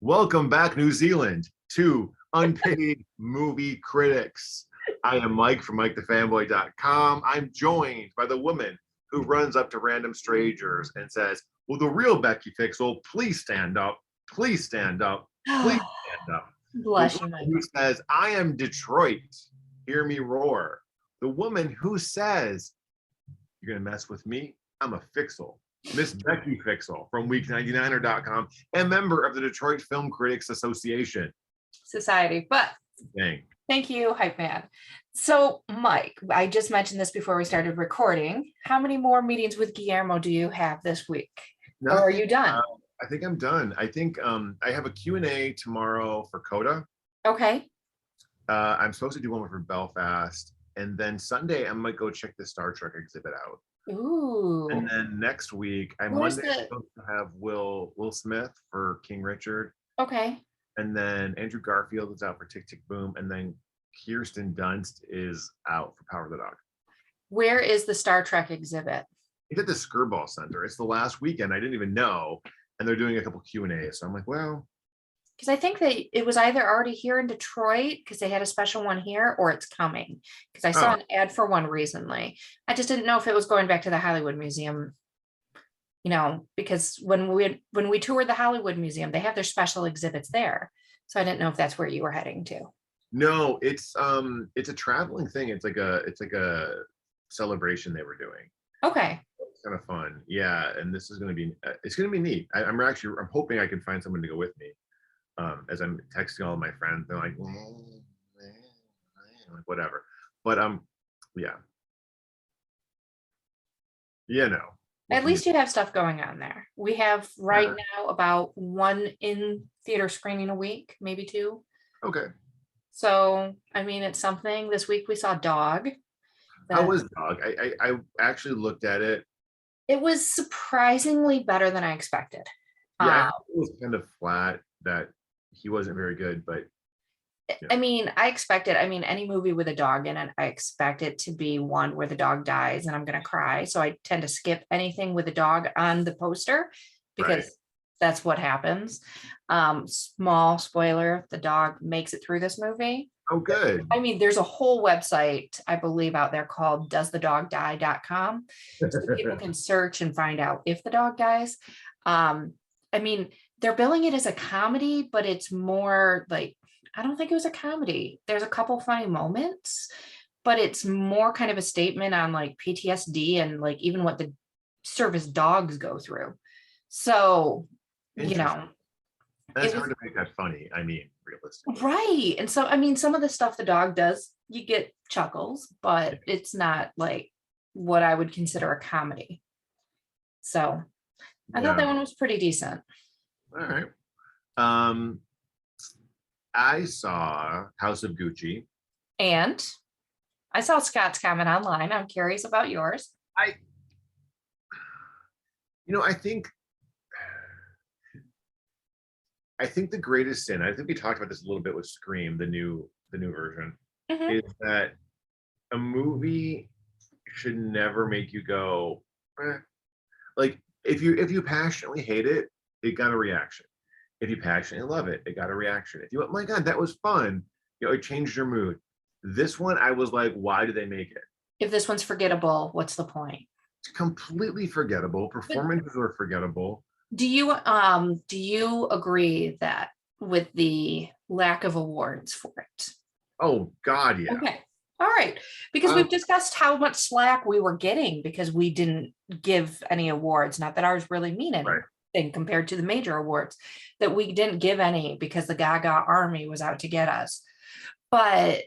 Welcome back, New Zealand, to Unpaid Movie Critics. I am Mike from MikeTheFanboy.com. I'm joined by the woman who runs up to random strangers and says, "Will the real Becky Fixel please stand up? Please stand up. Please stand up." The Bless you, woman Mike. who says, "I am Detroit. Hear me roar." The woman who says, "You're going to mess with me? I'm a Fixel." Miss Becky Fixel from Week99er.com and member of the Detroit Film Critics Association. Society. But Dang. thank you, hype man. So, Mike, I just mentioned this before we started recording. How many more meetings with Guillermo do you have this week? Nothing. Or are you done? I think I'm done. I think I have a Q&A tomorrow for Coda. Okay. I'm supposed to do one for Belfast. And then Sunday, I might go check the Star Trek exhibit out. Ooh. And then next week, I'm supposed to have Will Smith for King Richard. Okay. And then Andrew Garfield is out for Tick Tick Boom. And then Kirsten Dunst is out for Power of the Dog. Where is the Star Trek exhibit? It's at the Skirball Center. It's the last weekend. I didn't even know. And they're doing a couple Q&As. So I'm like, well. Because I think that it was either already here in Detroit because they had a special one here, or it's coming. Because I saw an ad for one recently. I just didn't know if it was going back to the Hollywood Museum. You know, because when we toured the Hollywood Museum, they have their special exhibits there. So I didn't know if that's where you were heading to. No, it's a traveling thing. It's like a celebration they were doing. Okay. It's kind of fun. Yeah, and this is going to be it's going to be neat. I'm hoping I can find someone to go with me. As I'm texting all of my friends, they're like, whatever. But yeah. At least you have stuff going on there. We have right now about one in theater screening a week, maybe two. Okay. So, I mean, it's something. This week we saw Dog. How was Dog? I actually looked at it. It was surprisingly better than I expected. Yeah, it was kind of flat, that he wasn't very good, but I mean, any movie with a dog in it, I expect it to be one where the dog dies and I'm going to cry. So I tend to skip anything with a dog on the poster because that's what happens. Small spoiler, the dog makes it through this movie. Oh, good. I mean, there's a whole website, I believe, out there called doesthedogdie.com. So people can search and find out if the dog dies. I mean, they're billing it as a comedy, but it's more like, I don't think it was a comedy. There's a couple funny moments, but it's more kind of a statement on like PTSD and like even what the service dogs go through. So, you know. That's hard to make that funny. I mean, realistically. Right. And so, I mean, some of the stuff the dog does, you get chuckles, but it's not like what I would consider a comedy. So I thought that one was pretty decent. All right. I saw House of Gucci. And I saw Scott's comment online. I'm curious about yours. I think the greatest sin, I think we talked about this a little bit with Scream, the new version, is that a movie should never make you go, like if you passionately hate it, it got a reaction. If you passionately love it, it got a reaction. If you went, my God, that was fun, it changed your mood. This one, I was like, why did they make it? If this one's forgettable, what's the point? It's completely forgettable. Performances were forgettable. Do you agree that with the lack of awards for it? Oh God, yeah. Okay. All right. Because we've discussed how much slack we were getting because we didn't give any awards. Not that ours really mean anything compared to the major awards, that we didn't give any because the Gaga army was out to get us. But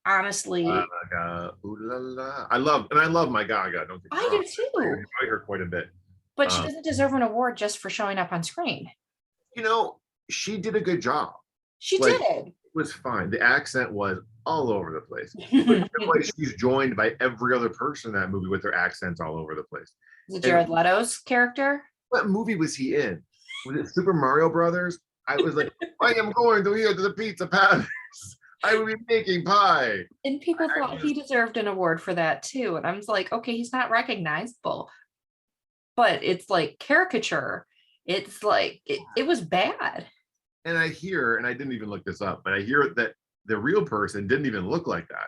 honestly, Gaga, ooh la la. I love my Gaga. Don't think I do too. I enjoy her quite a bit. But she doesn't deserve an award just for showing up on screen. She did a good job. She did. It was fine. The accent was all over the place. But she's joined by every other person in that movie with their accents all over the place. Is it Jared Leto's character? What movie was he in? Was it Super Mario Brothers? I was like, I am going to the Pizza Palace. I will be making pie. And people thought he deserved an award for that too. And I was like, okay, he's not recognizable. But it's like caricature. It's like, it was bad. And I hear, and I didn't even look this up, but I hear that the real person didn't even look like that.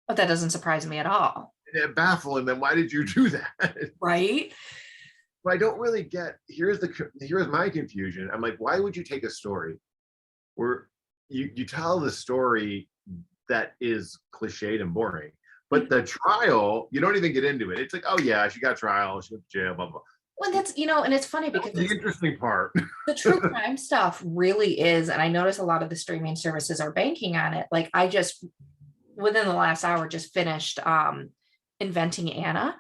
But that doesn't surprise me at all. And it baffling them. Why did you do that? Right? But I don't really get. Here's my confusion. I'm like, why would you take a story where you tell the story that is cliched and boring, but the trial you don't even get into it. It's like, oh yeah, she got trial, she went to jail, blah blah. Well, that's, and it's funny because the interesting part. the true crime stuff really is, and I notice a lot of the streaming services are banking on it. Like I just within the last hour just finished Inventing Anna.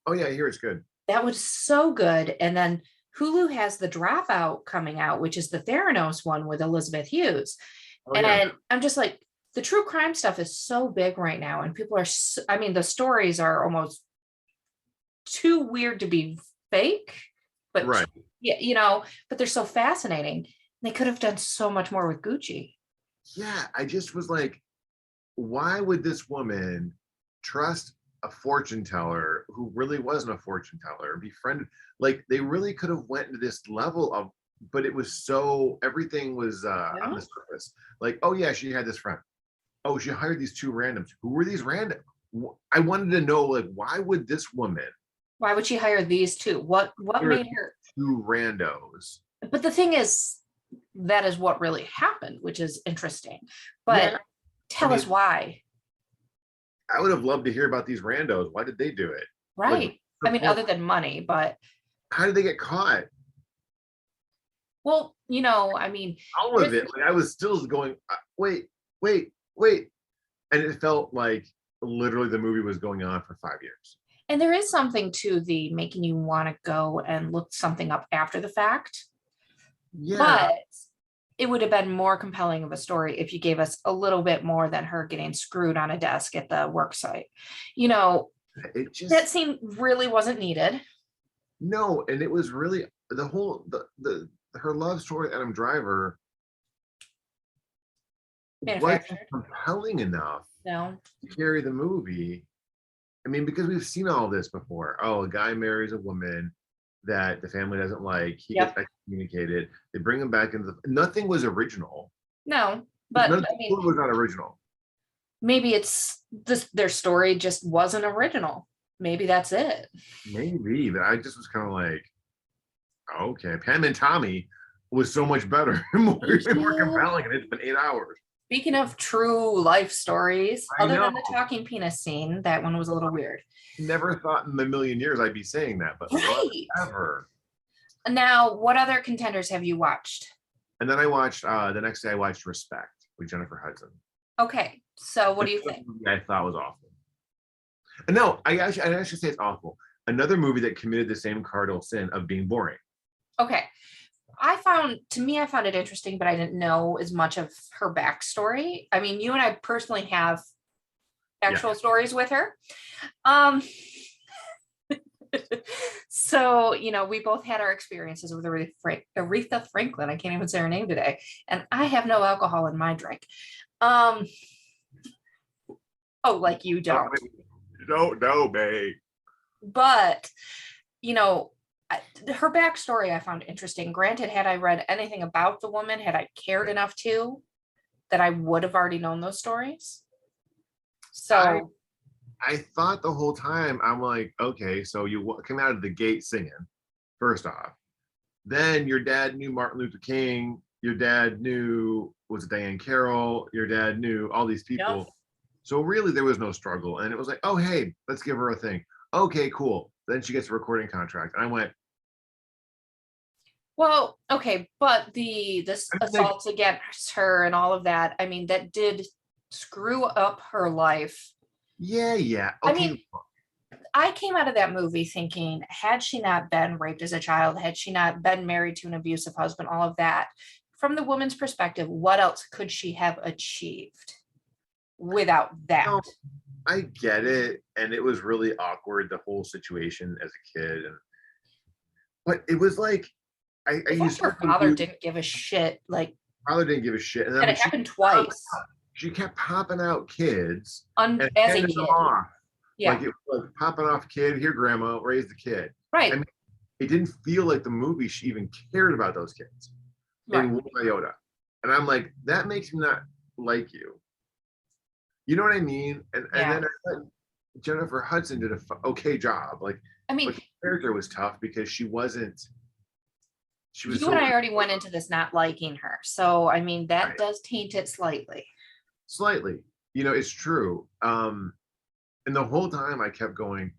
Oh yeah, I hear it's good. That was so good. And then Hulu has The Dropout coming out, which is the Theranos one with Elizabeth Hughes. Oh, and yeah. I'm just like, the true crime stuff is so big right now, and people are I mean, the stories are almost too weird to be fake, but right. Yeah, but they're so fascinating. They could have done so much more with Gucci. Yeah, I just was like, why would this woman trust a fortune teller who really wasn't a fortune teller, befriended? Like they really could have went to this level of, but it was so, everything was on the surface. Like, oh yeah, she had this friend. Oh, she hired these two randoms. Who were these random? I wanted to know, like, why would she hire these two? What made her two randos? But the thing is, that is what really happened, which is interesting. But tell us why. I would have loved to hear about these randos. Why did they do it? Right. I mean, other than money, but how did they get caught? Well, I mean, all of it. Like, I was still going, wait. And it felt like literally the movie was going on for 5 years. And there is something to the making you want to go and look something up after the fact. Yeah. But it would have been more compelling of a story if you gave us a little bit more than her getting screwed on a desk at the work site. That scene really wasn't needed. No, and it was really the whole her love story, Adam Driver, wasn't compelling enough to carry the movie. I mean, because we've seen all this before. Oh, a guy marries a woman that the family doesn't like. He gets excommunicated. They bring him back into nothing was original. No, but it was not original. Maybe it's their story just wasn't original. Maybe that's it. Maybe, but I just was kind of like, okay, Pam and Tommy was so much better, more compelling, and it's been 8 hours. Speaking of true life stories, other than the talking penis scene, that one was a little weird. Never thought in a million years I'd be saying that, but whatever. Now, what other contenders have you watched? And then I watched, the next day I watched Respect with Jennifer Hudson. Okay, so what do you think? I thought was awful. No, I actually say it's awful. Another movie that committed the same cardinal sin of being boring. Okay. I found it interesting, but I didn't know as much of her backstory. I mean, you and I personally have actual stories with her. So, we both had our experiences with Aretha Franklin. I can't even say her name today. And I have no alcohol in my drink. Like you don't. No, babe. But, her backstory I found interesting. Granted, had I read anything about the woman, had I cared enough to, that I would have already known those stories. So I thought the whole time, I'm like, okay, so you come out of the gate singing, first off. Then your dad knew Martin Luther King. Your dad knew, was it Diane Carroll? Your dad knew all these people. Yep. So really there was no struggle. And it was like, oh, hey, let's give her a thing. Okay, cool. Then she gets a recording contract. And I went, well, okay, but the assaults against her and all of that, I mean, that did screw up her life. Yeah. Okay. I mean, I came out of that movie thinking, had she not been raped as a child, had she not been married to an abusive husband, all of that, from the woman's perspective, what else could she have achieved without that? I get it. And it was really awkward, the whole situation as a kid. But it was like, her father didn't give a shit. Like, father didn't give a shit. And it happened twice. She kept popping out kids as a kid. Yeah. Like it was like popping off kid, here, grandma, raise the kid. Right. I mean, it didn't feel like the movie she even cared about those kids. Right. In one iota. And I'm like, that makes me not like you. You know what I mean? And then I thought Jennifer Hudson did a okay job. Like, I mean, but the character was tough because she was you so and I already went into this not liking her. So, I mean, that right. does taint it slightly. Slightly. It's true. And the whole time I kept going,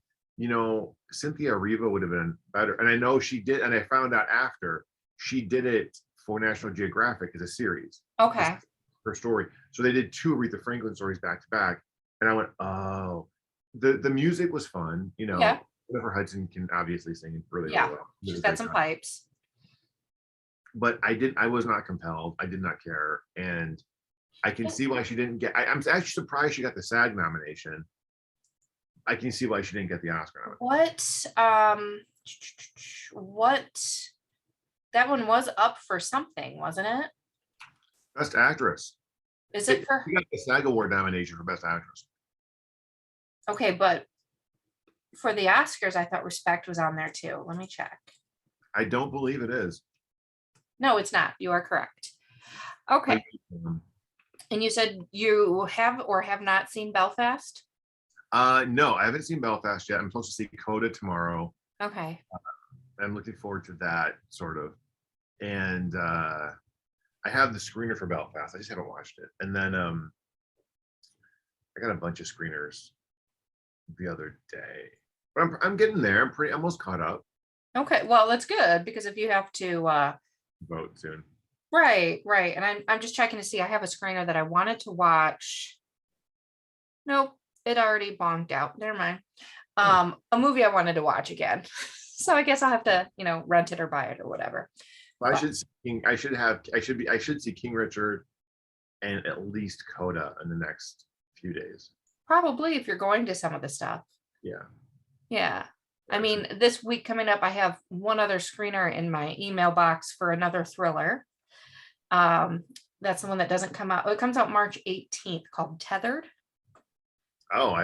Cynthia Erivo would have been better. And I know she did, and I found out after she did it for National Geographic as a series. Okay. Her story. So they did 2 Aretha Franklin stories back to back. And I went, oh, the music was fun. Yeah. Jennifer Hudson can obviously sing really, Yeah. really well. She's got some pipes. But I was not compelled. I did not care. And I can see why she didn't get, I'm actually surprised she got the SAG nomination. I can see why she didn't get the Oscar nomination. What, that one was up for something, wasn't it? Best Actress. Is it for? She got the SAG Award nomination for Best Actress. Okay, but for the Oscars, I thought Respect was on there too. Let me check. I don't believe it is. No, it's not. You are correct. Okay. And you said you have or have not seen Belfast? No, I haven't seen Belfast yet. I'm supposed to see Coda tomorrow. Okay. I'm looking forward to that, sort of. And I have the screener for Belfast. I just haven't watched it. And then I got a bunch of screeners the other day. But I'm getting there. I'm pretty almost caught up. Okay, well, that's good, because if you have to vote soon. Right. And I'm just checking to see. I have a screener that I wanted to watch. Nope, it already bonked out. Never mind. A movie I wanted to watch again. So I guess I'll have to, rent it or buy it or whatever. Well, I should see King Richard and at least Coda in the next few days. Probably, if you're going to some of the stuff. Yeah. I mean, this week coming up, I have one other screener in my email box for another thriller. That's the one that doesn't come out. It comes out March 18th, called Tethered. Oh,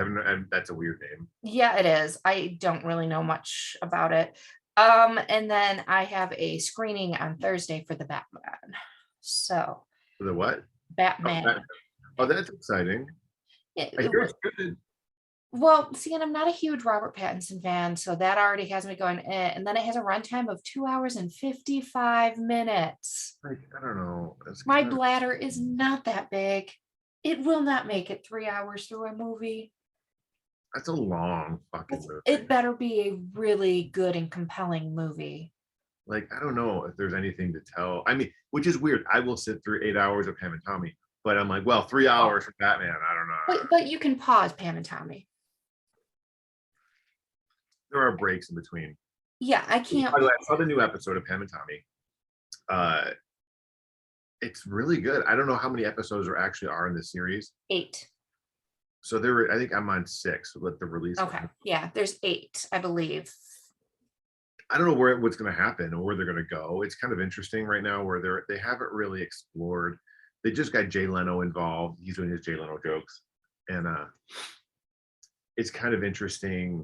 that's a weird name. Yeah, it is. I don't really know much about it. And then I have a screening on Thursday for the Batman. So for the what? Batman. Oh, that's exciting. Yeah, I hear it's good. Well, see, and I'm not a huge Robert Pattinson fan, so that already has me going, and then it has a runtime of 2 hours and 55 minutes. Like, I don't know. My bladder is not that big. It will not make it 3 hours through a movie. That's a long fucking movie. It better be a really good and compelling movie. Like, I don't know if there's anything to tell. I mean, which is weird. I will sit through 8 hours of Pam and Tommy, but I'm like, well, 3 hours for Batman. I don't know. But you can pause Pam and Tommy. There are breaks in between. Yeah, I can't. By the way, I saw the new episode of Pam and Tommy. It's really good. I don't know how many episodes there actually are in this series. 8. So I think I'm on 6 with the release. Okay. Yeah, there's 8, I believe. I don't know what's going to happen or where they're going to go. It's kind of interesting right now where they haven't really explored. They just got Jay Leno involved. He's doing his Jay Leno jokes. And it's kind of interesting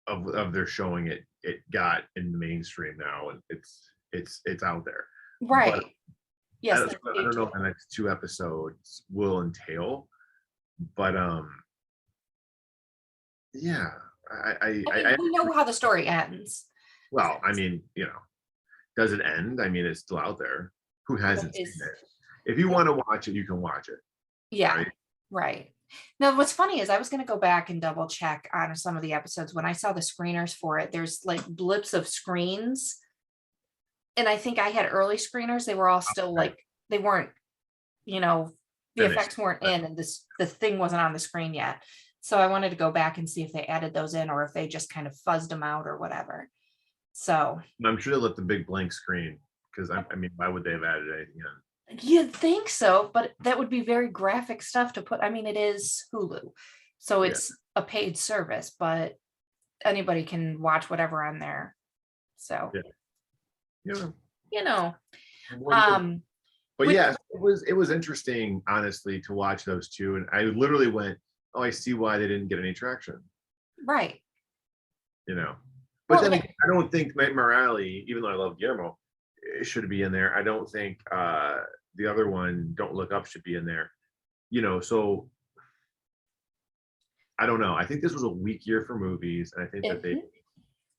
of their showing it got in the mainstream now, and it's out there. Right. But yes. I don't know what the next 2 episodes will entail, but yeah. We know how the story ends. Well, I mean, does it end? I mean, it's still out there. Who hasn't seen it? If you want to watch it, you can watch it. Yeah. Right. Now, what's funny is I was going to go back and double check on some of the episodes. When I saw the screeners for it, there's like blips of screens. And I think I had early screeners. They were all still like, they weren't, the effects weren't in, and the thing wasn't on the screen yet. So I wanted to go back and see if they added those in or if they just kind of fuzzed them out or whatever. So I'm sure they left the big blank screen, because I mean, why would they have added anything in? You'd think so, but that would be very graphic stuff to put. I mean, it is Hulu, so it's a paid service, but anybody can watch whatever on there. So, But yeah, it was interesting, honestly, to watch those 2, and I literally went, "Oh, I see why they didn't get any traction." Right. But then I don't think Matt Morale, even though I love Guillermo, it should be in there. I don't think the other one, Don't Look Up, should be in there. So I don't know. I think this was a weak year for movies, and I think that Mhm.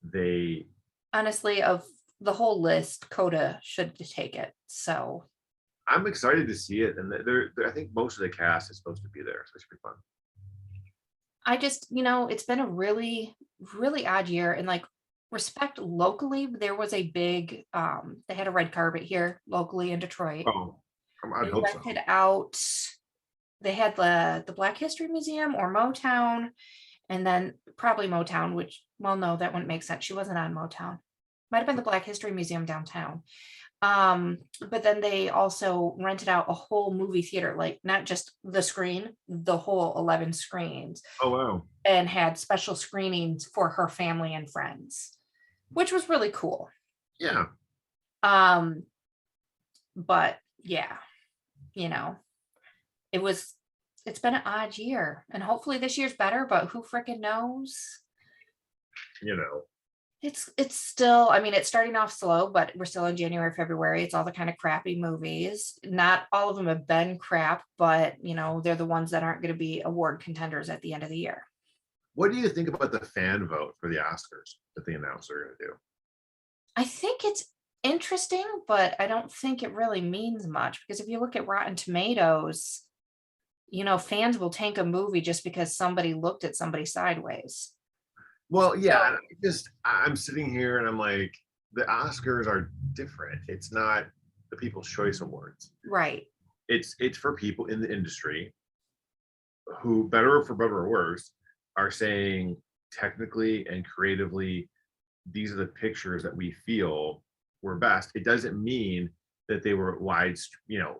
they Honestly, of the whole list, Coda should take it. So I'm excited to see it, and I think most of the cast is supposed to be there, so it should be fun. I just, it's been a really, really odd year. And like respect locally, there was a big they had a red carpet here locally in Detroit. Oh, I'd They hope so. rented out, they had the Black History Museum or Motown, and then probably Motown, which, well, no, that wouldn't make sense. She wasn't on Motown. Might have been the Black History Museum downtown. But then they also rented out a whole movie theater, like not just the screen, the whole 11 screens, Oh wow. and had special screenings for her family and friends, which was really cool. Yeah. Um, but yeah, you know, it's been an odd year, and hopefully this year's better, but who freaking knows? You know. It's still, I mean, it's starting off slow, but we're still in January, February. It's all the kind of crappy movies. Not all of them have been crap, but they're the ones that aren't going to be award contenders at the end of the year. What do you think about the fan vote for the Oscars that they announced they're going to do? I think it's interesting, but I don't think it really means much, because if you look at Rotten Tomatoes, fans will tank a movie just because somebody looked at somebody sideways. Well, yeah, So, I'm sitting here and I'm like, the Oscars are different. It's not the People's Choice Awards. right. It's for people in the industry who, better for better or worse, are saying technically and creatively, these are the pictures that we feel were best. It doesn't mean that they were wide,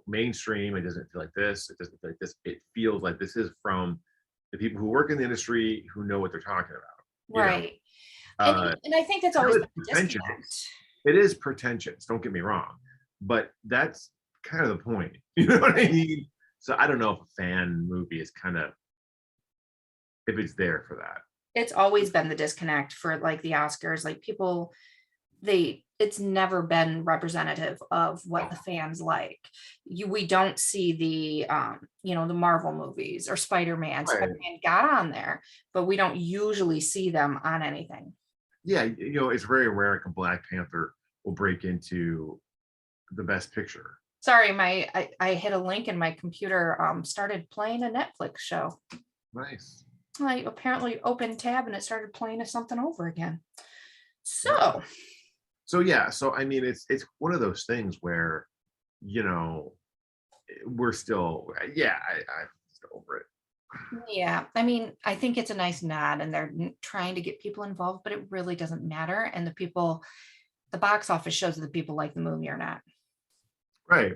mainstream. It doesn't feel like this. It doesn't feel like this. It feels like this is from the people who work in the industry who know what they're talking about. Right. And, Uh, and I think that's I know always it's been a disconnect. pretentious. It is pretentious. Don't get me wrong, but that's kind of the point. You know what I mean? So I don't know if a fan movie is kind of, if it's there for that. It's always been the disconnect for like the Oscars. Like people, it's never been representative of what the fans like. We don't see the Marvel movies or Spider-Man. Right. Spider-Man got on there, but we don't usually see them on anything. Yeah, it's very rare a Black Panther will break into the best picture. Sorry, I hit a link and my computer started playing a Netflix show. Nice. I apparently opened tab and it started playing something over again. So Yeah, so I mean, it's one of those things where, we're still, yeah, I'm still over it. yeah, I mean, I think it's a nice nod and they're trying to get people involved, but it really doesn't matter. And the box office shows that the people like the movie or not. Right.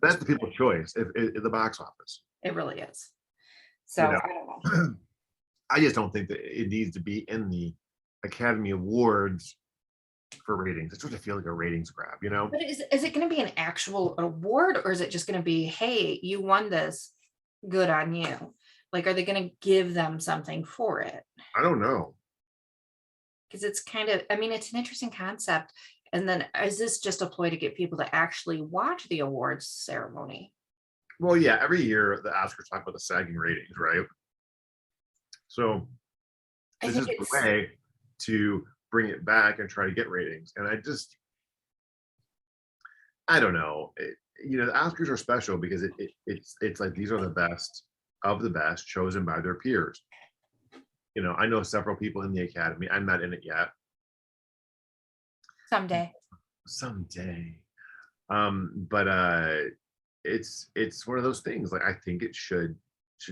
That's the people's choice if the box office. It really is. You So know, I don't know. I just don't think that it needs to be in the Academy Awards for ratings. It's supposed to feel like a ratings grab. But is it going to be an actual award, or is it just going to be, hey, you won this, good on you? Like, are they going to give them something for it? I don't know. Because it's kind of, I mean, it's an interesting concept. And then is this just a ploy to get people to actually watch the awards ceremony? Well, yeah, every year the Oscars talk about the sagging ratings, right? So I this think is the it's, way to bring it back and try to get ratings. And I don't know. The Oscars are special because it's like these are the best of the best chosen by their peers. I know several people in the Academy. I'm not in it yet. someday. But it's one of those things. Like, I think it should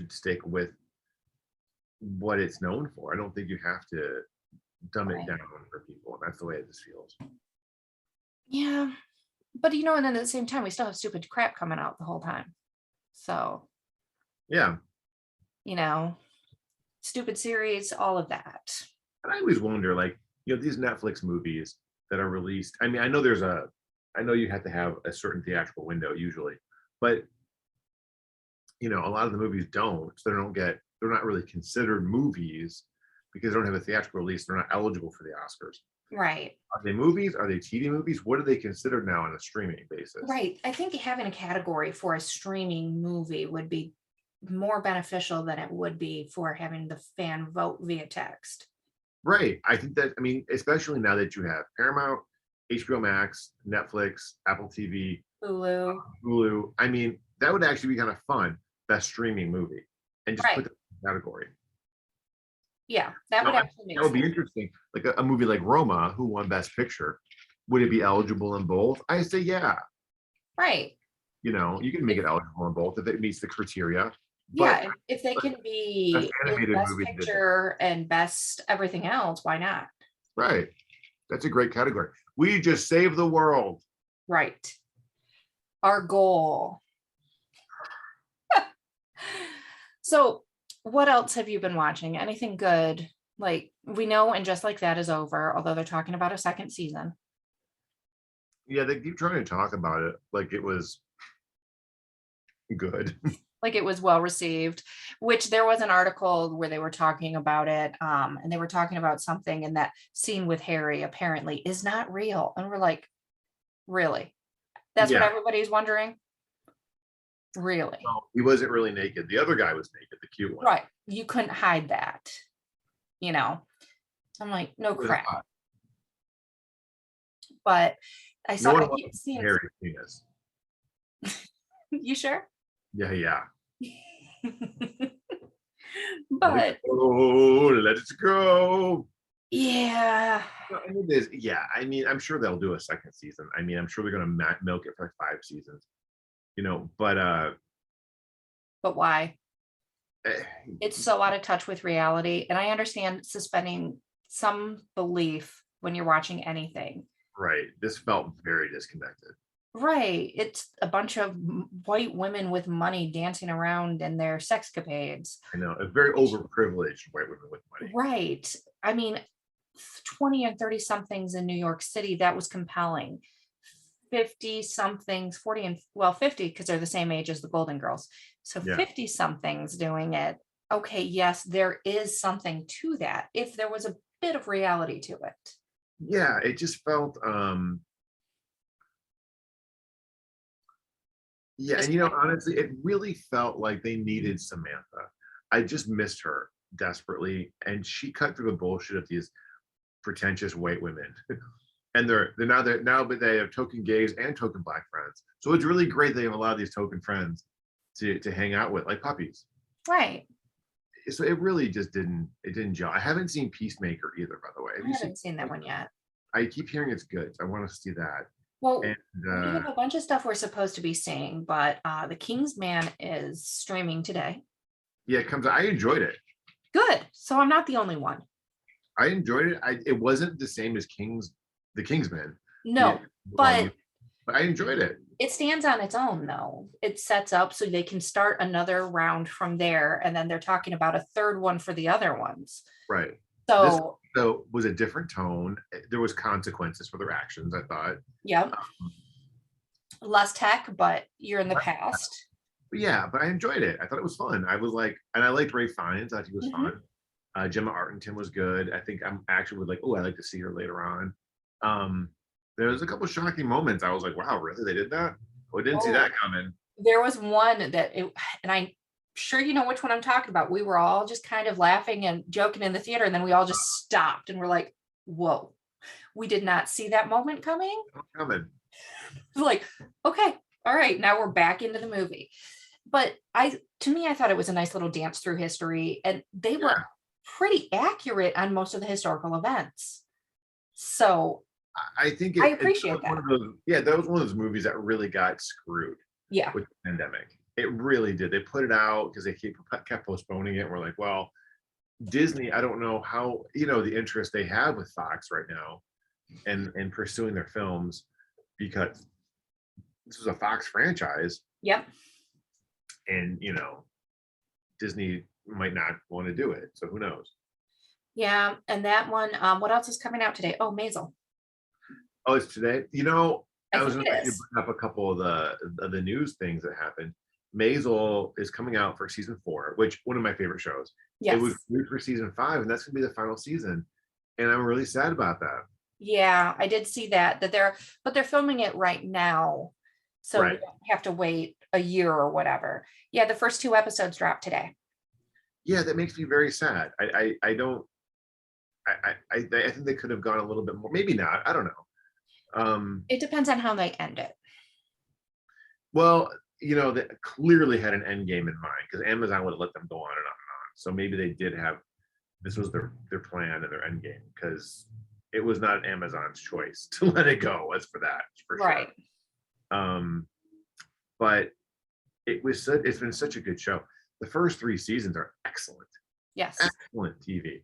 stick with what it's known for. I don't think you have to dumb it down for people, and that's the way it just feels. Yeah. But and then at the same time, we still have stupid crap coming out the whole time. So, Yeah. Stupid series, all of that. And I always wonder, like, these Netflix movies that are released. I mean, I know you have to have a certain theatrical window usually, but a lot of the movies don't, so they're not really considered movies because they don't have a theatrical release. They're not eligible for the Oscars. Right. Are they movies? Are they TV movies? What are they considered now on a streaming basis? Right. I think having a category for a streaming movie would be more beneficial than it would be for having the fan vote via text. Right. I think that, I mean, especially now that you have Paramount, HBO Max, Netflix, Apple TV, Hulu. Hulu. I mean, that would actually be kind of fun. Best streaming movie, and just put Right. that in the category. Yeah, that would Now, actually make that would be sense. interesting. Like a movie like Roma, who won Best Picture, would it be eligible in both? I say, yeah. Right. You know, you can make If, it eligible in both if it meets the criteria. But yeah, if they but can best be in animated best movie did that. picture and best everything else, why not? Right. That's a great category. We just saved the world. Right. Our goal. So, what else have you been watching? Anything good? Like, we know And Just Like That is over, although they're talking about a second season. Yeah, they keep trying to talk about it like it was good. Like it was well received, which there was an article where they were talking about it, and they were talking about something, and that scene with Harry apparently is not real. And we're like, really? That's what Yeah. everybody's wondering? Really? No, he wasn't really naked. The other guy was naked, the cute one. Right. You couldn't hide that, you know? I'm like, no It was crap. hot. But No one I wants keep seeing, Harry's penis. you sure? Yeah, yeah. But Oh, let it go. yeah, No, I mean, yeah, I mean, I'm sure they'll do a second season. I mean, I'm sure they're gonna milk it for like 5 seasons, but but why? eh, It's so out of touch with reality. And I understand suspending some belief when you're watching anything. right. This felt very disconnected. Right. It's a bunch of white women with money dancing around in their sexcapades. I know, a very Which, overprivileged white women with money. right. I mean, 20 and 30 somethings in New York City, that was compelling. 50 somethings, 40 and well, 50 because they're the same age as the Golden Girls. So Yeah, 50 somethings doing it. Okay, yes, there is something to that if there was a bit of reality to it. yeah. It just felt, yeah, and Disconnected. honestly, it really felt like they needed Samantha. I just missed her desperately, and she cut through the bullshit of these pretentious white women. And they're now, but they have token gays and token black friends. So it's really great they have a lot of these token friends to hang out with, like puppies. Right. So it really just didn't gel. I haven't seen Peacemaker either, by the way. Have I you seen haven't seen that one yet. I keep hearing it's good. I want to see that. Well, And we have a bunch of stuff we're supposed to be seeing, but The King's Man is streaming today. yeah, it comes. I enjoyed it. Good. So I'm not the only one. I enjoyed it. It wasn't the same as the Kingsman. No, but I enjoyed it. it stands on its own, though. It sets up so they can start another round from there, and then they're talking about a third one for the other ones. Right. This So, was a different tone. There was consequences for their actions, I thought. yeah, Um, less tech, but you're in the past. but yeah, but I enjoyed it. I thought it was fun. I was like, and I liked Ray Fiennes. I thought he was Mhm. fun. Gemma Arterton was good. I think I'm actually would like, oh, I like to see her later on. Um, there was a couple shocking moments. I was like, wow, really? They did that? Oh, I didn't see Oh, that coming. there was one and I'm sure you know which one I'm talking about. We were all just kind of laughing and joking in the theater, and then we all just stopped and we're like, whoa, we did not see that moment coming. Coming. Like, okay, all right, now we're back into the movie. But to me, I thought it was a nice little dance through history, and they were Yeah. pretty accurate on most of the historical events. So I think I it appreciate was one that. of those, yeah, that was one of those movies that really got screwed Yeah. with the pandemic. It really did. They put it out because they kept postponing it. We're like, well, Disney, I don't know how, the interest they have with Fox right now and pursuing their films, because this was a Fox franchise, Yep. and Disney might not want to do it. So who knows? Yeah. And that one, what else is coming out today? Oh, Maisel. Oh, it's today. I I was think going it to is. bring up a couple of the news things that happened. Maisel is coming out for season 4, which one of my favorite shows. It was Yes. renewed for season 5, and that's going to be the final season. And I'm really sad about that. Yeah, I did see that they're filming it right now. So we Right. don't have to wait a year or whatever. Yeah, the first 2 episodes dropped today. Yeah, that makes me very sad. I don't I think they could have gone a little bit more. Maybe not. I don't know. It depends on how they end it. Well, they clearly had an end game in mind because Amazon would have let them go on and on and on. So maybe they did have this was their plan and their end game because it was not Amazon's choice to let it go. As for that, for Right. sure. But it's been such a good show. The first 3 seasons are excellent. Yes. Excellent TV.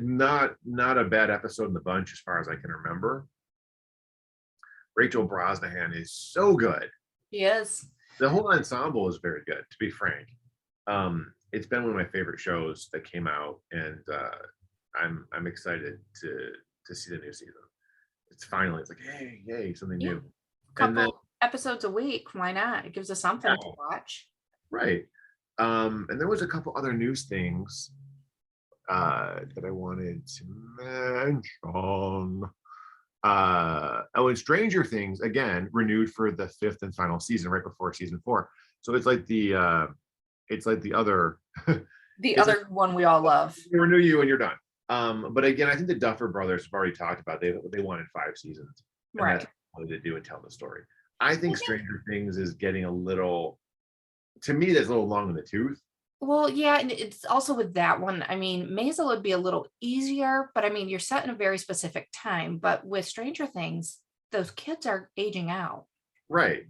Not a bad episode in the bunch as far as I can remember. Rachel Brosnahan is so good. He is. The whole ensemble is very good, to be frank. It's been one of my favorite shows that came out, and I'm excited to see the new season. It's like, hey, yay, something new. Couple episodes a week. Why not? It gives us something to watch. Right. And there was a couple other news things that I wanted to mention. And Stranger Things again renewed for the 5th and final season right before season 4. So it's like the other the other one we all love. They renew you and you're done. But again, I think the Duffer Brothers have already talked about they wanted 5 seasons. Right. That's what they do and tell the story. I think Stranger Things is getting a little, to me, that's a little long in the tooth. Well, yeah, and it's also with that one. I mean, Maisel would be a little easier, but I mean, you're set in a very specific time. But with Stranger Things, those kids are aging out. Right.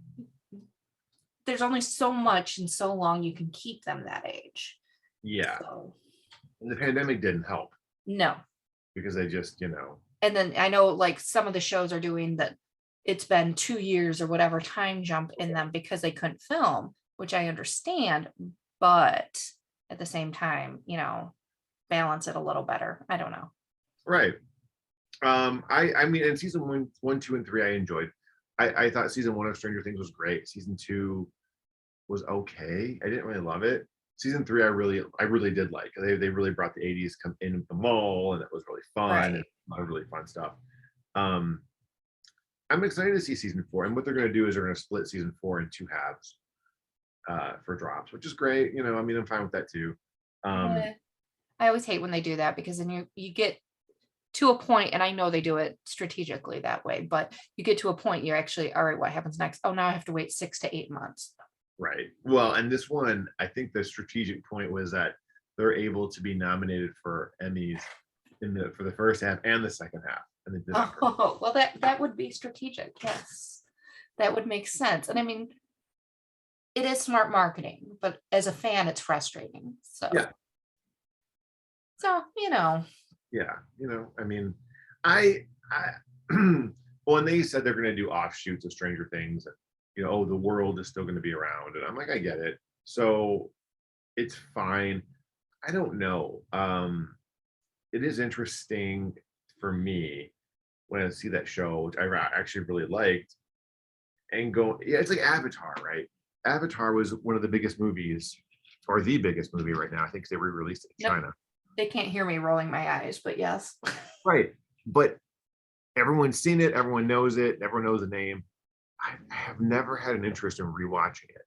There's only so much and so long you can keep them that age. Yeah. So. And the pandemic didn't help. No. Because they just, And then I know like some of the shows are doing that. It's been 2 years or whatever time jump in them because they couldn't film, which I understand. But at the same time, balance it a little better. I don't know. Right. I mean, in season 1, 2, and 3, I enjoyed. I thought season 1 of Stranger Things was great. Season 2 was okay. I didn't really love it. Season 3, I really did like. They really brought the 80s come in with the mall, and it was really fun. Right. And a lot of really fun stuff. I'm excited to see season 4, and what they're going to do is they're going to split season 4 in 2 halves. For drops, which is great. I mean, I'm fine with that too. I always hate when they do that because then you get to a point, and I know they do it strategically that way, but you get to a point you're actually, all right, what happens next? Oh, now I have to wait 6 to 8 months. Right. Well, and this one, I think the strategic point was that they're able to be nominated for Emmys for the first half and the second half. And they did that. Oh, well, that would be strategic. Yes, that would make sense. And I mean, it is smart marketing, but as a fan, it's frustrating. So, yeah. So, Yeah. I mean, when they said they're going to do offshoots of Stranger Things, the world is still going to be around. And I'm like, I get it. So it's fine. I don't know. It is interesting for me when I see that show, which I actually really liked, and it's like Avatar, right? Avatar was one of the biggest movies, or the biggest movie right now. I think they re-released it in China. They can't hear me rolling my eyes, but yes. Right. But everyone's seen it. Everyone knows it. Everyone knows the name. I have never had an interest in rewatching it.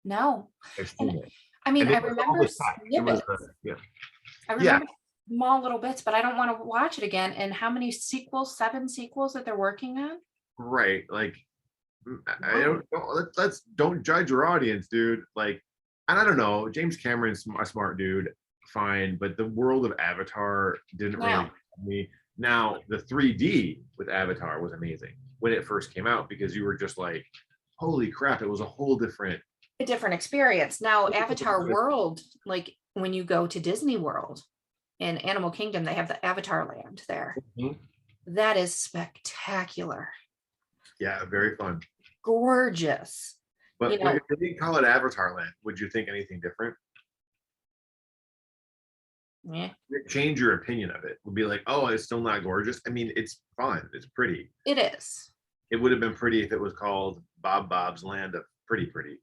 No. I've seen it. I mean, I remember snippets. I remember small little bits, but I don't want to watch it again. And how many sequels? 7 sequels that they're working on? Right. Like, don't judge your audience, dude. Like, and I don't know, James Cameron's a smart dude, fine, but the world of Avatar didn't really me. Now the 3D with Avatar was amazing when it first came out because you were just like, holy crap, it was a whole different experience. Now Avatar World, like when you go to Disney World in Animal Kingdom, they have the Avatar Land there. Mm-hmm. That is spectacular. Yeah, very fun. Gorgeous. But if they didn't call it Avatar Land, would you think anything different? Yeah. Change your opinion of it. Would be like, oh, it's still not gorgeous. I mean, it's fun. It's pretty. It is. It would have been pretty if it was called Bob's Land of Pretty.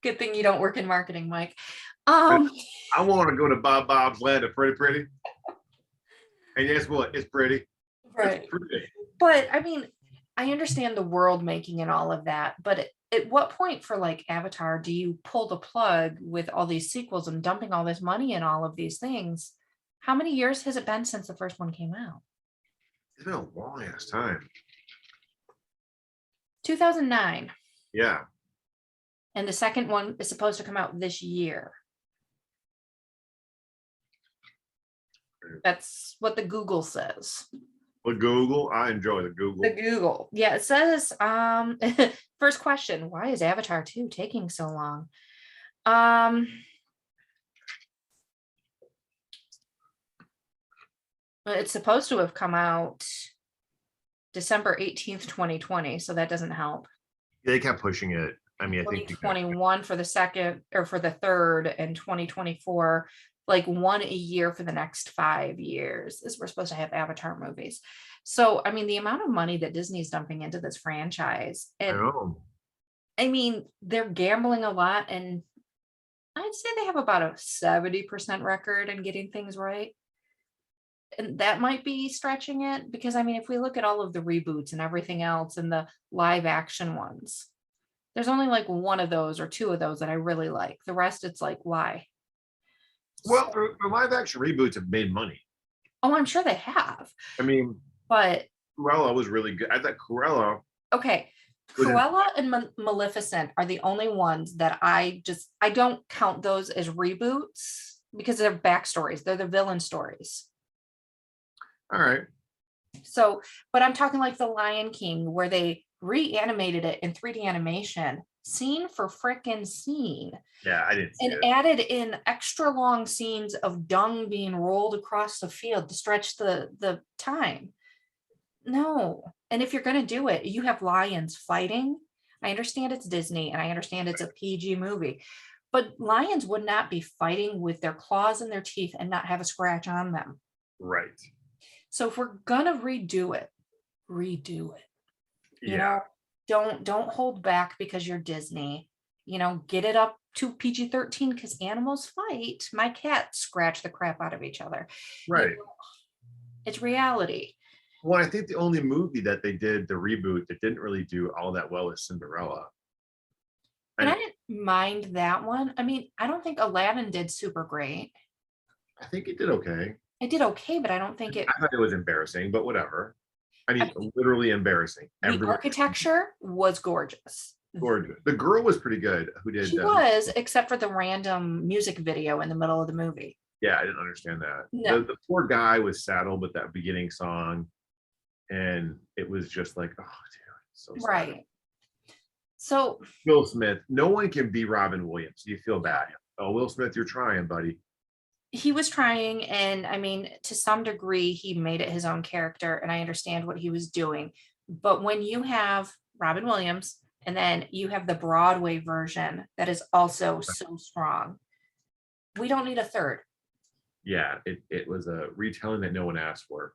Good thing you don't work in marketing, Mike. I want to go to Bob's Land of Pretty. And guess what? It's pretty. Right. It's pretty. But I mean, I understand the world making and all of that, but at what point for like Avatar do you pull the plug with all these sequels and dumping all this money in all of these things? How many years has it been since the first one came out? It's been a long ass time. 2009. Yeah. And the second one is supposed to come out this year. That's what the Google says. The Google, I enjoy the Google. The Google. Yeah, it says, first question, why is Avatar 2 taking so long? It's supposed to have come out December 18th, 2020, so that doesn't help. They kept pushing it. I mean, I think 2021 for the second or for the third, and 2024, like one a year for the next 5 years is we're supposed to have Avatar movies. So, I mean, the amount of money that Disney's dumping into this franchise, and I know. I mean, they're gambling a lot, and I'd say they have about a 70% record in getting things right. And that might be stretching it because, I mean, if we look at all of the reboots and everything else and the live action ones, there's only like one of those or two of those that I really like. The rest, it's like, why? Well, the live action reboots have made money. Oh, I'm sure they have. I mean, but Cruella was really good. I thought Cruella. Okay. Cruella and Maleficent are the only ones that I don't count those as reboots because they're backstories. They're the villain stories. All right. So, but I'm talking like the Lion King, where they reanimated it in 3D animation, scene for frickin' scene. Yeah, I didn't see and it. Added in extra long scenes of dung being rolled across the field to stretch the time. No. And if you're going to do it, you have lions fighting. I understand it's Disney and I understand it's a PG movie, but lions would not be fighting with their claws and their teeth and not have a scratch on them. Right. So if we're gonna redo it. Yeah. You know, don't hold back because you're Disney. You know, get it up to PG-13 because animals fight. My cats scratch the crap out of each other. Right. You know, it's reality. Well, I think the only movie that they did the reboot that didn't really do all that well is Cinderella. And I didn't mind that one. I mean, I don't think Aladdin did super great. I think it did okay. It did okay, but I don't think it. I thought it was embarrassing, but whatever. I mean, literally embarrassing. The architecture was gorgeous. Gorgeous. The girl was pretty good. Who did? She was, except for the random music video in the middle of the movie. Yeah, I didn't understand that. No. The poor guy was saddled with that beginning song, and it was just like, oh, dude, so sad. Right. So Will Smith, no one can be Robin Williams. You feel bad. Oh, Will Smith, you're trying, buddy. He was trying, and I mean, to some degree, he made it his own character, and I understand what he was doing. But when you have Robin Williams, and then you have the Broadway version that is also so strong, we don't need a third. Yeah, it was a retelling that no one asked for.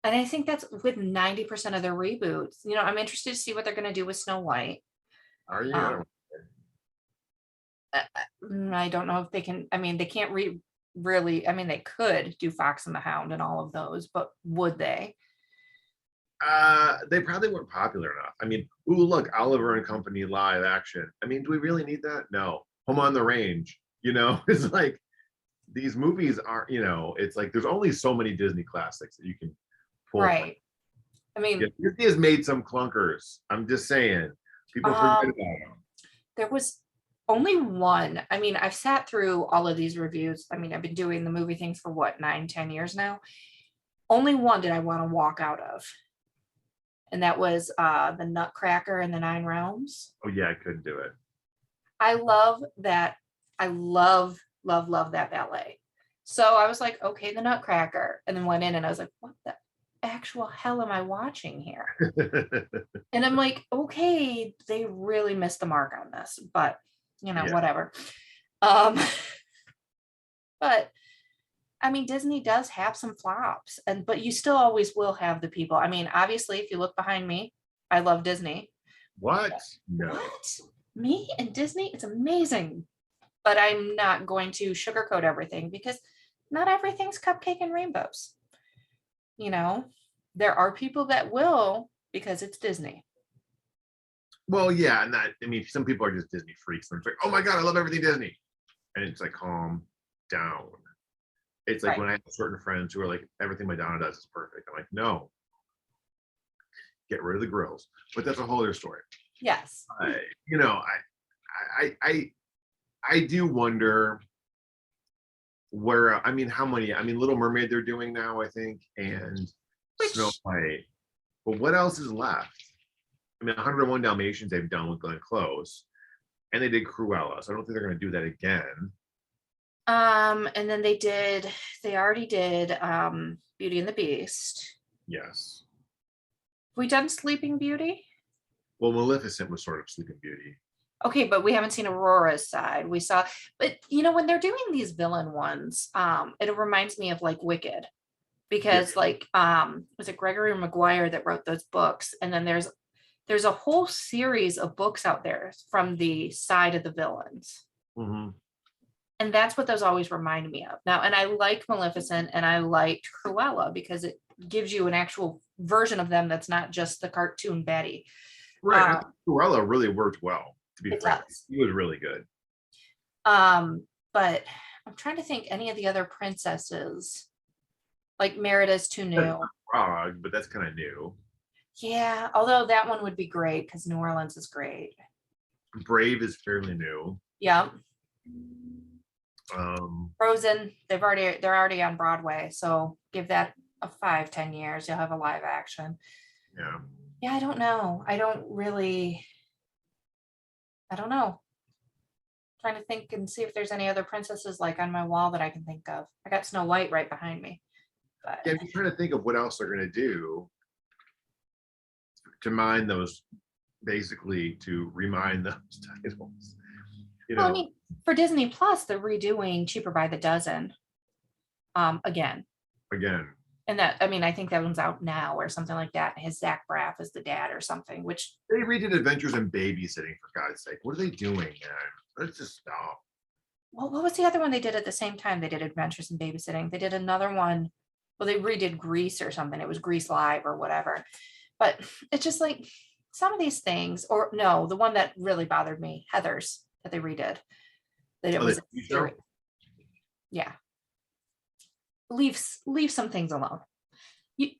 And I think that's with 90% of their reboots. You know, I'm interested to see what they're going to do with Snow White. Are you? I don't know if they can. I mean, they can't really. I mean, they could do Fox and the Hound and all of those, but would they? They probably weren't popular enough. I mean, ooh, look, Oliver and Company live action. I mean, do we really need that? No. Home on the Range. You know, it's like these movies aren't. You know, it's like there's only so many Disney classics that you can pull. Right. I mean, Disney has made some clunkers. I'm just saying, people forget about them. There was only one. I mean, I've sat through all of these reviews. I mean, I've been doing the movie things for what, 9-10 years now. Only one did I want to walk out of. And that was the Nutcracker and the 9 Realms. Oh yeah, I couldn't do it. I love that. I love that ballet. So I was like, okay, the Nutcracker. And then went in and I was like, what the actual hell am I watching here? And I'm like, okay, they really missed the mark on this, but you know, whatever. But I mean, Disney does have some flops, but you still always will have the people. I mean, obviously, if you look behind me, I love Disney. What? No. What? Me and Disney? It's amazing. But I'm not going to sugarcoat everything because not everything's cupcake and rainbows. You know, there are people that will because it's Disney. Well, yeah, and that, I mean, some people are just Disney freaks. And it's like, oh my God, I love everything Disney. And it's like, calm down. It's like Right. when I have certain friends who are like, everything Madonna does is perfect. I'm like, no, get rid of the grills. But that's a whole other story. Yes. You know, I do wonder where, I mean, how many, I mean, Little Mermaid they're doing now, I think, and Snow Which, White. But what else is left? I mean, 101 Dalmatians they've done with Glenn Close, and they did Cruella, so I don't think they're going to do that again. and then they already did Beauty and the Beast. Yes. We done Sleeping Beauty? Well, Maleficent was sort of Sleeping Beauty. Okay, but we haven't seen Aurora's side. We saw, but you know, when they're doing these villain ones, it reminds me of like Wicked, Yeah. because like was it Gregory Maguire that wrote those books? And then there's a whole series of books out there from the side of the villains. Mm-hmm. And that's what those always remind me of. Now, and I like Maleficent and I liked Cruella because it gives you an actual version of them that's not just the cartoon Betty. Right. I think Cruella really worked well, to be It frank. does. He was really good. But I'm trying to think any of the other princesses. Like Merida's too new. Frog, but that's kind of new. Yeah, although that one would be great because New Orleans is great. Brave is fairly new. Yeah. Um, Frozen, they're already on Broadway, so give that a 5-10 years, you'll have a live action. yeah. Yeah, I don't know. I don't know. Trying to think and see if there's any other princesses like on my wall that I can think of. I got Snow White right behind me. But Yeah, I'm trying to think of what else they're going to do to mine those, basically to remind those titles. You well, I know, mean, for Disney Plus, they're redoing Cheaper by the Dozen again. again, And that, I mean, I think that one's out now or something like that. His Zach Braff is the dad or something, which they redid Adventures in Babysitting, for God's sake. What are they doing, man? Let's just stop. well, what was the other one they did at the same time? They did Adventures in Babysitting. They did another one. Well, they redid Grease or something. It was Grease Live or whatever. But it's just like some of these things, or no, the one that really bothered me, Heathers, that they redid. That it Oh, was the TV show? series. Yeah. Leave some things alone. You,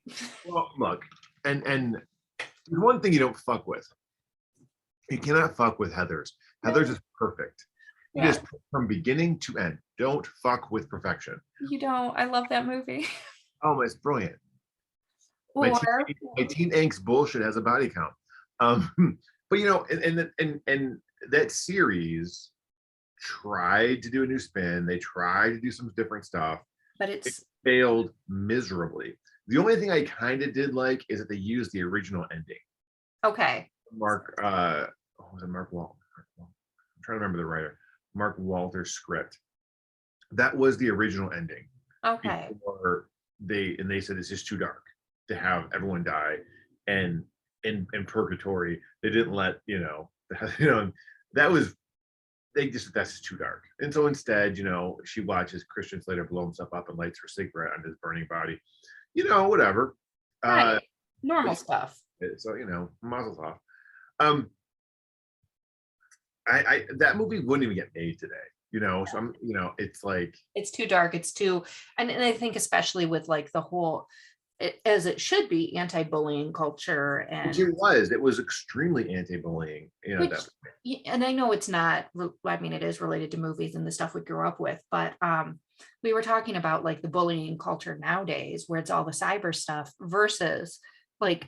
Well, look, and one thing you don't fuck with. You cannot fuck with Heathers. Heathers is perfect. You yeah, just from beginning to end. Don't fuck with perfection. you don't. I love that movie. Oh, it's brilliant. My Or teen angst bullshit has a body count. But you know, and that series tried to do a new spin. They tried to do some different stuff. but It it's failed miserably. The only thing I kind of did like is that they used the original ending. okay. Mark, what was it, Mark Walt? I'm trying to remember the writer. Mark Walter's script. That was the original ending. Okay. Before they said it's just too dark to have everyone die, and in purgatory they didn't let that was that's just too dark. And so instead, she watches Christian Slater blow himself up and lights her cigarette on his burning body. Whatever. Right. Normal stuff. So mazel tov. I that movie wouldn't even get made today. So I'm, it's like It's too dark. It's too, and I think especially with like the whole, as it should be, anti-bullying culture and it was extremely anti-bullying. which, That and I know it's not. I mean, it is related to movies and the stuff we grew up with, but we were talking about like the bullying culture nowadays, where it's all the cyber stuff versus like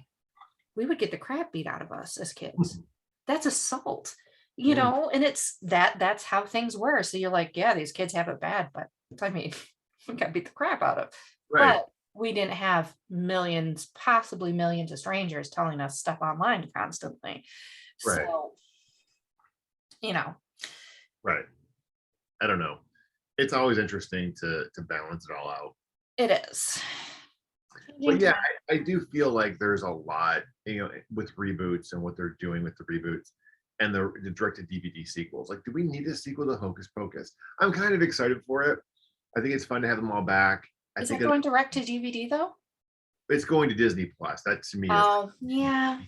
we would get the crap beat out of us as kids. That's assault. And it's that's how things were. So you're like, yeah, these kids have it bad, but I mean, we got beat the crap out of. right. But we didn't have millions, possibly millions of strangers telling us stuff online constantly. Right. So, Right. I don't know. It's always interesting to balance it all out. it is. But yeah, I do feel like there's a lot, with reboots and what they're doing with the reboots and the directed DVD sequels. Like, do we need a sequel to Hocus Pocus? I'm kind of excited for it. I think it's fun to have them all back. Is that going direct to DVD though? It's going to Disney Plus. That to me is. Oh, yeah.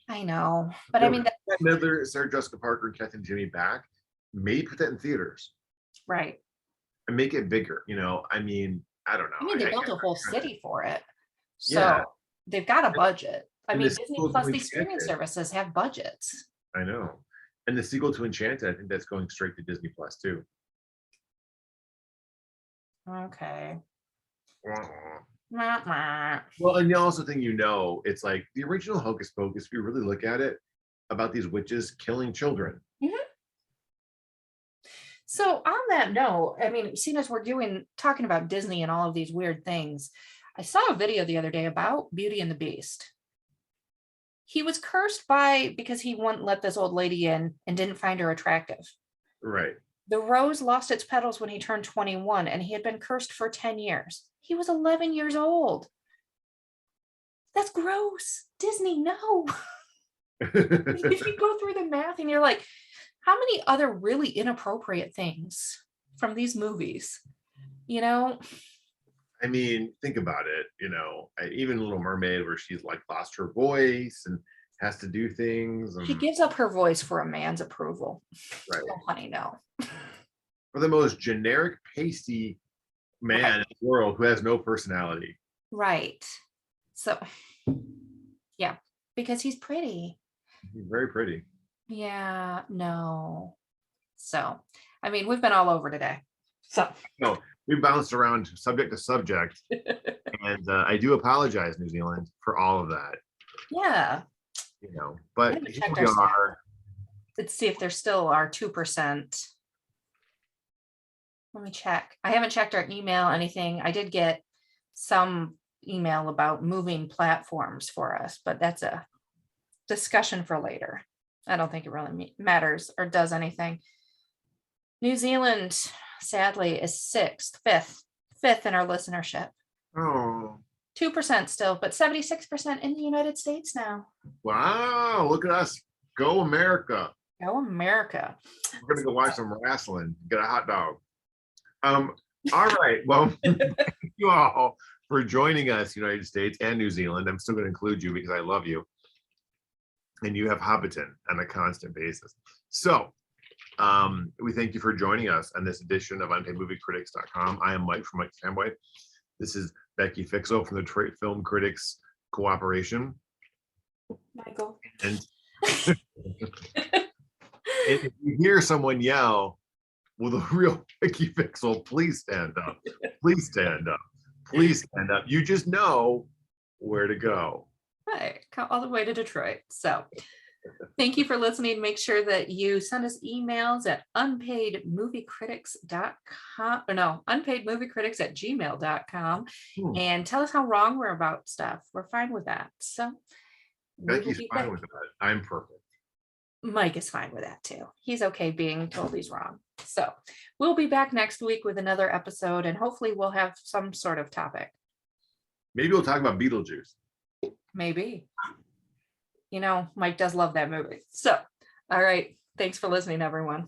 I know. But I mean, Bette Midler, Sarah Jessica Parker, and Kath and Jimmy back. Maybe put that in theaters. right. And make it bigger. I mean, I don't know. I mean, they built a whole city for it. Yeah. So they've got a budget. I And mean, the Disney sequel Plus, to these streaming Enchanted. services have budgets. I know. And the sequel to Enchanted, I think that's going straight to Disney Plus too. Okay. Wah. Mwah, mwah. Well, and the also thing it's like the original Hocus Pocus, if you really look at it, about these witches killing children. So on that note, I mean, seeing as we're talking about Disney and all of these weird things, I saw a video the other day about Beauty and the Beast. He was cursed because he wouldn't let this old lady in and didn't find her attractive. Right. The rose lost its petals when he turned 21, and he had been cursed for 10 years. He was 11 years old. That's gross. Disney, no. If you go through the math and you're like, how many other really inappropriate things from these movies? I mean, think about it, even Little Mermaid, where she's like lost her voice and has to do things. She gives up her voice for a man's approval. Right. Oh, honey, no. For the most generic, pasty man in the world who has no personality. Right. So, yeah, because he's pretty. He's very pretty. Yeah, no. So, I mean, we've been all over today. So, no, we bounced around subject to subject. And I do apologize, New Zealand, for all of that. Yeah. But here we are. Let's see if there's still our 2%. Let me check. I haven't checked our email, anything. I did get some email about moving platforms for us, but that's a discussion for later. I don't think it really matters or does anything. New Zealand, sadly, is fifth in our listenership. Oh. 2% still, but 76% in the United States now. Wow, look at us. Go America. Go America. We're going to go watch some wrestling, get a hot dog. All right. Well, thank you all for joining us, United States and New Zealand. I'm still going to include you because I love you. And you have Hobbiton on a constant basis. So we thank you for joining us on this edition of unpaidmoviecritics.com. I am Mike from Mike's Fanboy. This is Becky Fixel from the Detroit Film Critics Cooperation. Michael. And if you hear someone yell, "Will the real Becky Fixel please stand up? Please stand up. Please stand up." You just know where to go. Right, all the way to Detroit. So thank you for listening. Make sure that you send us emails at unpaidmoviecritics@gmail.com and tell us how wrong we're about stuff. We're fine with that. So Becky's fine with that. I'm perfect. Mike is fine with that too. He's okay being told he's wrong. So we'll be back next week with another episode, and hopefully we'll have some sort of topic. Maybe we'll talk about Beetlejuice. Maybe. Mike does love that movie. So, all right. Thanks for listening, everyone.